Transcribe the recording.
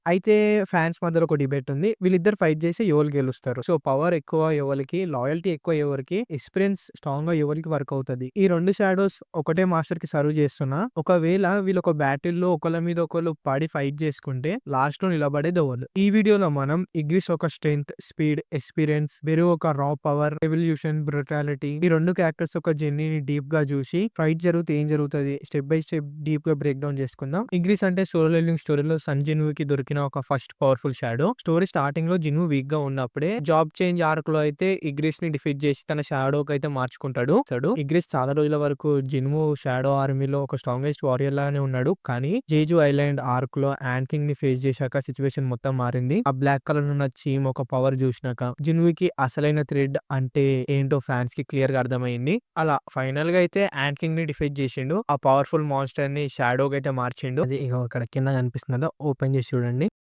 అయితే ఫ్యాన్స్ మధ్యలో ఒక డిబేట్ ఉంది. వీళ్ళిద్దరు ఫైట్ చేసి ఎవరు గెలుస్తారు. సో, పవర్ ఎక్కువ ఎవలికి, లాయల్టీ ఎక్కువ ఎవరికి, ఎక్స్‌పీరియన్స్ స్ట్రాంగ్‌గా ఎవరికి వర్క్ అవుతది. ఈ 2 షాడోస్ ఒకటే మాస్టర్‌కి సర్వ్ చేస్తున్నా. ఒకవేళ వీళ్ళొక బాటిల్‌లో ఒకళ్ళ మీద ఒకళ్ళు పడి ఫైట్ చేసుకుంటే లాస్ట్‌లో నిలబడేది ఎవలు? ఈ వీడియోలో మనం ఇగ్రిస్ ఒక స్ట్రెంగ్త్, స్పీడ్, ఎక్స్‌పీరియన్స్, బెరు ఒక రా పవర్, ఎవల్యూషన్, బ్రుటాలిటీ ఈ 2 క్యారెక్టర్స్ ఒక జర్నీని డీప్‌గా చూసి ఫైట్ జరిగితే ఏం జరుగుతది? స్టెప్ బై స్టెప్ డీప్‌గా బ్రేక్ డౌన్ చేసుకుందాం. ఇగ్రిస్ అంటే సోలో లెవెలింగ్ స్టోరీలో సన్ జిన్‌వూకి దొరికిన ఒక ఫస్ట్ పవర్‌ఫుల్ షాడో. స్టోరీ స్టార్టింగ్‌లో జిన్‌వూ వీక్‌గా ఉన్నప్పుడే జాబ్ చేంజ్ ఆర్క్‌లో అయితే ఇగ్రిస్‌ని డిఫీట్ చేసి తన షాడోకైతే మార్చుకుంటాడు. ఇగ్రిస్ చాలా రోజుల వరకు జిన్‌వూ షాడో ఆర్మీలో ఒక స్ట్రాంగెస్ట్ వారియర్ లాగానే ఉన్నాడు. కానీ జేజు ఐలాండ్ ఆర్క్‌లో యాంట్ కింగ్‌ని ఫేస్ చేశాక సిట్యుయేషన్ మొత్తం మారింది. ఆ బ్లాక్ కలర్ ఉన్న చీమ్ ఒక పవర్ చూసినాక జిన్‌వూకి అసలైన థ్రెడ్ అంటే ఏంటో ఫ్యాన్స్‌కి క్లియర్‌గా అర్థమైంది. అలా ఫైనల్‌గా అయితే యాంట్ కింగ్‌ని డిఫీట్ చేసిండు. ఆ పవర్‌ఫుల్ మాన్స్టర్‌ని షాడో‌గా అయితే మార్చిండు. అది ఇగో ఇక్కడ కింద కనిపిస్తుంది కదా! ఓపెన్ చేసి చూడండి.